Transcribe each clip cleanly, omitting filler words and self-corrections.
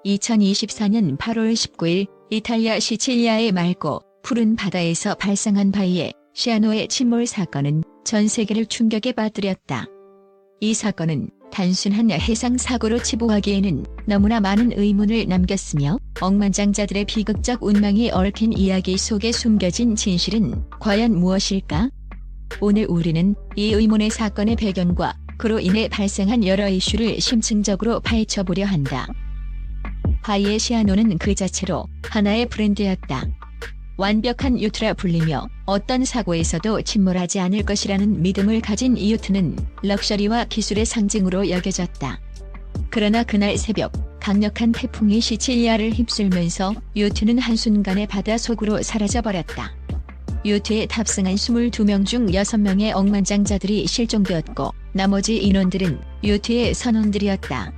2024년 8월 19일 이탈리아 시칠리아의 맑고 푸른 바다에서 발생한 바이에 시아노의 침몰 사건은 전 세계를 충격에 빠뜨렸다. 이 사건은 단순한 해상 사고로 치부하기에는 너무나 많은 의문을 남겼으며 억만장자들의 비극적 운명이 얽힌 이야기 속에 숨겨진 진실은 과연 무엇일까? 오늘 우리는 이 의문의 사건의 배경과 그로 인해 발생한 여러 이슈를 심층적으로 파헤쳐보려 한다. 바이의 시아노는 그 자체로 하나의 브랜드였다. 완벽한 요트라 불리며 어떤 사고에서도 침몰하지 않을 것이라는 믿음을 가진 이 요트는 럭셔리와 기술의 상징으로 여겨졌다. 그러나 그날 새벽 강력한 태풍이 시칠리아를 휩쓸면서 요트는 한순간에 바다 속으로 사라져버렸다. 요트에 탑승한 22명 중 6명의 억만장자들이 실종되었고 나머지 인원들은 요트의 선원들이었다.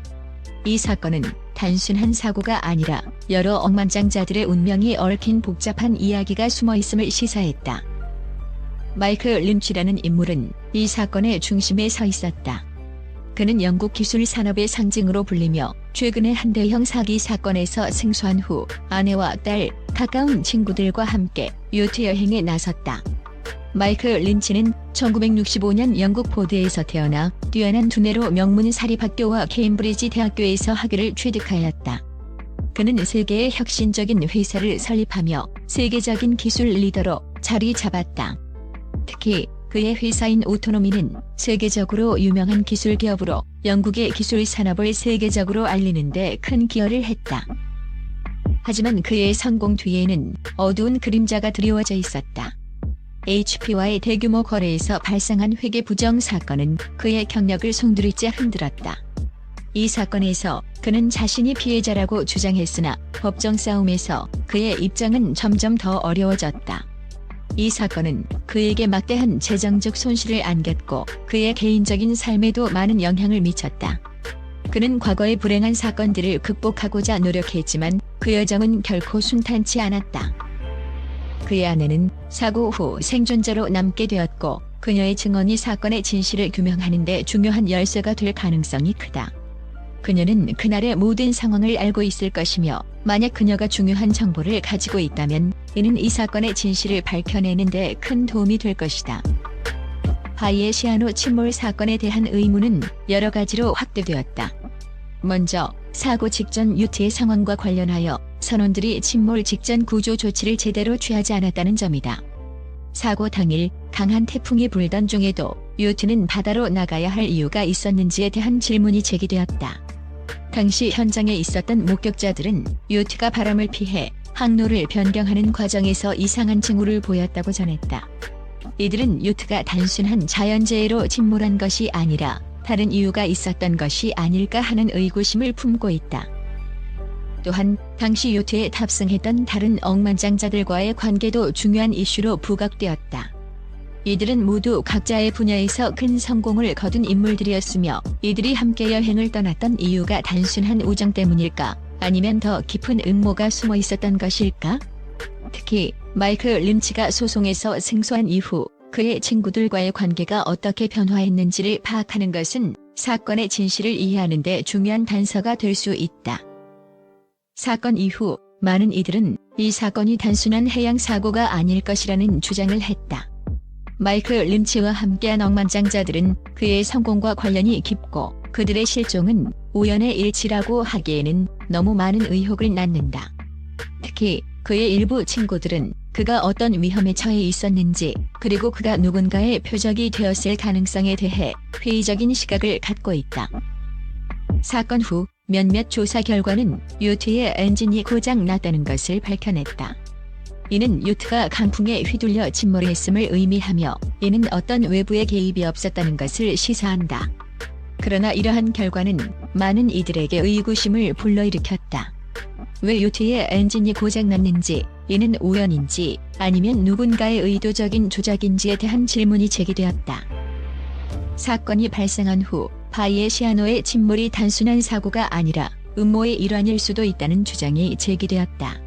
이 사건은 단순한 사고가 아니라 여러 억만장자들의 운명이 얽힌 복잡한 이야기가 숨어있음을 시사했다. 마이크 린치라는 인물은 이 사건의 중심에 서 있었다. 그는 영국 기술 산업의 상징으로 불리며 최근에 한 대형 사기 사건에서 승소한 후 아내와 딸, 가까운 친구들과 함께 요트 여행에 나섰다. 마이크 린치는 1965년 영국 포드에서 태어나 뛰어난 두뇌로 명문 사립학교와 케임브리지 대학교에서 학위를 취득하였다. 그는 세계의 혁신적인 회사를 설립하며 세계적인 기술 리더로 자리 잡았다. 특히 그의 회사인 오토노미는 세계적으로 유명한 기술 기업으로 영국의 기술 산업을 세계적으로 알리는 데 큰 기여를 했다. 하지만 그의 성공 뒤에는 어두운 그림자가 드리워져 있었다. HP와의 대규모 거래에서 발생한 회계 부정 사건은 그의 경력을 송두리째 흔들었다. 이 사건에서 그는 자신이 피해자라고 주장했으나 법정 싸움에서 그의 입장은 점점 더 어려워졌다. 이 사건은 그에게 막대한 재정적 손실을 안겼고 그의 개인적인 삶에도 많은 영향을 미쳤다. 그는 과거의 불행한 사건들을 극복하고자 노력했지만 그 여정은 결코 순탄치 않았다. 그의 아내는 사고 후 생존자로 남게 되었고 그녀의 증언이 사건의 진실을 규명하는 데 중요한 열쇠가 될 가능성이 크다. 그녀는 그날의 모든 상황을 알고 있을 것이며 만약 그녀가 중요한 정보를 가지고 있다면 이는 이 사건의 진실을 밝혀내는 데 큰 도움이 될 것이다. 바이의 시아노 침몰 사건에 대한 의문은 여러 가지로 확대되었다. 먼저 사고 직전 요트의 상황과 관련하여 선원들이 침몰 직전 구조 조치를 제대로 취하지 않았다는 점이다. 사고 당일 강한 태풍이 불던 중에도 요트는 바다로 나가야 할 이유가 있었는지에 대한 질문이 제기되었다. 당시 현장에 있었던 목격자들은 요트가 바람을 피해 항로를 변경하는 과정에서 이상한 징후를 보였다고 전했다. 이들은 요트가 단순한 자연재해로 침몰한 것이 아니라 다른 이유가 있었던 것이 아닐까 하는 의구심을 품고 있다. 또한 당시 요트에 탑승했던 다른 억만장자들과의 관계도 중요한 이슈로 부각되었다. 이들은 모두 각자의 분야에서 큰 성공을 거둔 인물들이었으며 이들이 함께 여행을 떠났던 이유가 단순한 우정 때문일까? 아니면 더 깊은 음모가 숨어 있었던 것일까? 특히 마이크 린치가 소송에서 승소한 이후 그의 친구들과의 관계가 어떻게 변화했는지를 파악하는 것은 사건의 진실을 이해하는 데 중요한 단서가 될 수 있다. 사건 이후 많은 이들은 이 사건이 단순한 해양 사고가 아닐 것이라는 주장을 했다. 마이크 린치와 함께한 억만장자들은 그의 성공과 관련이 깊고 그들의 실종은 우연의 일치라고 하기에는 너무 많은 의혹을 낳는다. 특히 그의 일부 친구들은 그가 어떤 위험에 처해 있었는지 그리고 그가 누군가의 표적이 되었을 가능성에 대해 회의적인 시각을 갖고 있다. 사건 후 몇몇 조사 결과는 요트의 엔진이 고장 났다는 것을 밝혀냈다. 이는 요트가 강풍에 휘둘려 침몰했음을 의미하며 이는 어떤 외부의 개입이 없었다는 것을 시사한다. 그러나 이러한 결과는 많은 이들에게 의구심을 불러일으켰다. 왜 요트의 엔진이 고장났는지, 이는 우연인지 아니면 누군가의 의도적인 조작인지에 대한 질문이 제기되었다. 사건이 발생한 후 바이의 시아노의 침몰이 단순한 사고가 아니라 음모의 일환일 수도 있다는 주장이 제기되었다.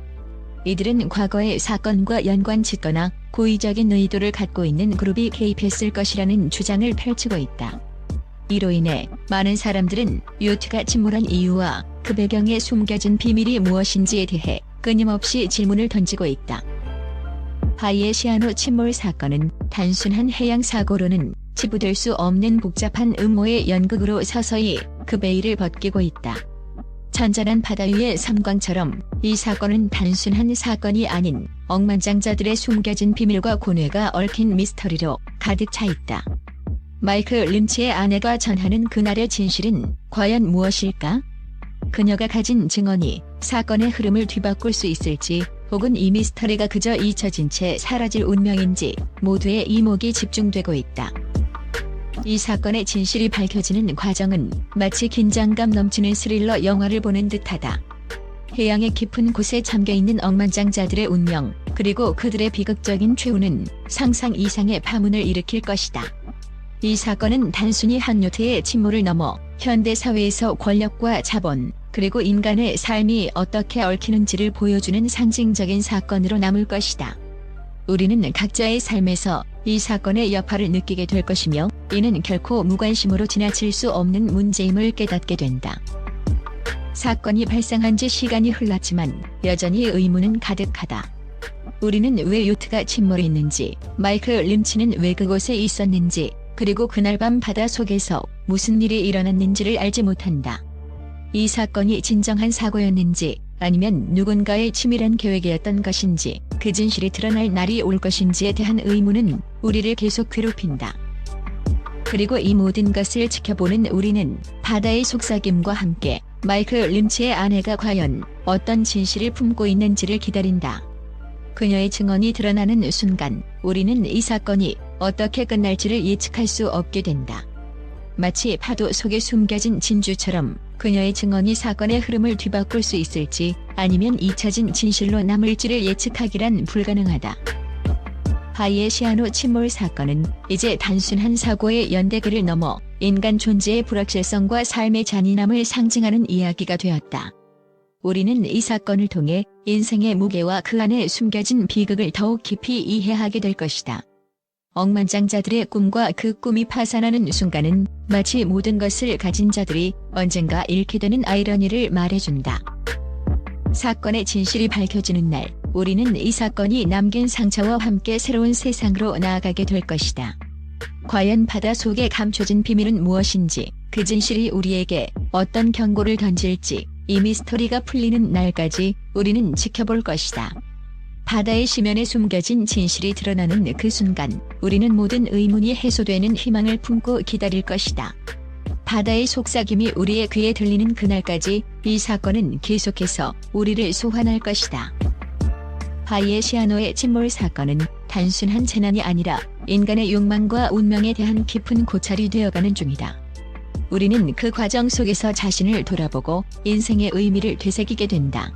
이들은 과거의 사건과 연관짓거나 고의적인 의도를 갖고 있는 그룹이 개입했을 것이라는 주장을 펼치고 있다. 이로 인해 많은 사람들은 요트가 침몰한 이유와 그 배경에 숨겨진 비밀이 무엇인지에 대해 끊임없이 질문을 던지고 있다. 바이의 시아노 침몰 사건은 단순한 해양 사고로는 치부될 수 없는 복잡한 음모의 연극으로 서서히 그 베일을 벗기고 있다. 잔잔한 바다 위의 섬광처럼 이 사건은 단순한 사건이 아닌 억만장자들의 숨겨진 비밀과 고뇌가 얽힌 미스터리로 가득 차 있다. 마이크 린치의 아내가 전하는 그날의 진실은 과연 무엇일까? 그녀가 가진 증언이 사건의 흐름을 뒤바꿀 수 있을지, 혹은 이 미스터리가 그저 잊혀진 채 사라질 운명인지 모두의 이목이 집중되고 있다. 이 사건의 진실이 밝혀지는 과정은 마치 긴장감 넘치는 스릴러 영화를 보는 듯하다. 해양의 깊은 곳에 잠겨있는 억만장자들의 운명, 그리고 그들의 비극적인 최후는 상상 이상의 파문을 일으킬 것이다. 이 사건은 단순히 한 요트의 침몰을 넘어 현대사회에서 권력과 자본, 그리고 인간의 삶이 어떻게 얽히는지를 보여주는 상징적인 사건으로 남을 것이다. 우리는 각자의 삶에서 이 사건의 여파를 느끼게 될 것이며, 이는 결코 무관심으로 지나칠 수 없는 문제임을 깨닫게 된다. 사건이 발생한 지 시간이 흘렀지만 여전히 의문은 가득하다. 우리는 왜 요트가 침몰했는지, 마이크 린치는 왜 그곳에 있었는지, 그리고 그날 밤 바다 속에서 무슨 일이 일어났는지를 알지 못한다. 이 사건이 진정한 사고였는지, 아니면 누군가의 치밀한 계획이었던 것인지, 그 진실이 드러날 날이 올 것인지에 대한 의문은 우리를 계속 괴롭힌다. 그리고 이 모든 것을 지켜보는 우리는 바다의 속삭임과 함께 마이크 린치의 아내가 과연 어떤 진실을 품고 있는지를 기다린다. 그녀의 증언이 드러나는 순간 우리는 이 사건이 어떻게 끝날지를 예측할 수 없게 된다. 마치 파도 속에 숨겨진 진주처럼 그녀의 증언이 사건의 흐름을 뒤바꿀 수 있을지, 아니면 잊혀진 진실로 남을지를 예측하기란 불가능하다. 바이의 시아노 침몰 사건은 이제 단순한 사고의 연대글을 넘어 인간 존재의 불확실성과 삶의 잔인함을 상징하는 이야기가 되었다. 우리는 이 사건을 통해 인생의 무게와 그 안에 숨겨진 비극을 더욱 깊이 이해하게 될 것이다. 억만장자들의 꿈과 그 꿈이 파산하는 순간은 마치 모든 것을 가진 자들이 언젠가 잃게 되는 아이러니를 말해준다. 사건의 진실이 밝혀지는 날, 우리는 이 사건이 남긴 상처와 함께 새로운 세상으로 나아가게 될 것이다. 과연 바다 속에 감춰진 비밀은 무엇인지, 그 진실이 우리에게 어떤 경고를 던질지, 이 미스터리가 풀리는 날까지 우리는 지켜볼 것이다. 바다의 심연에 숨겨진 진실이 드러나는 그 순간, 우리는 모든 의문이 해소되는 희망을 품고 기다릴 것이다. 바다의 속삭임이 우리의 귀에 들리는 그날까지 이 사건은 계속해서 우리를 소환할 것이다. 바이의 시아노의 침몰 사건은 단순한 재난이 아니라 인간의 욕망과 운명에 대한 깊은 고찰이 되어가는 중이다. 우리는 그 과정 속에서 자신을 돌아보고 인생의 의미를 되새기게 된다.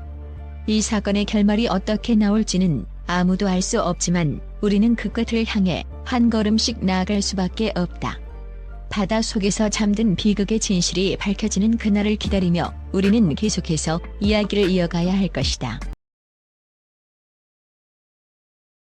이 사건의 결말이 어떻게 나올지는 아무도 알 수 없지만 우리는 그 끝을 향해 한 걸음씩 나아갈 수밖에 없다. 바다 속에서 잠든 비극의 진실이 밝혀지는 그날을 기다리며 우리는 계속해서 이야기를 이어가야 할 것이다.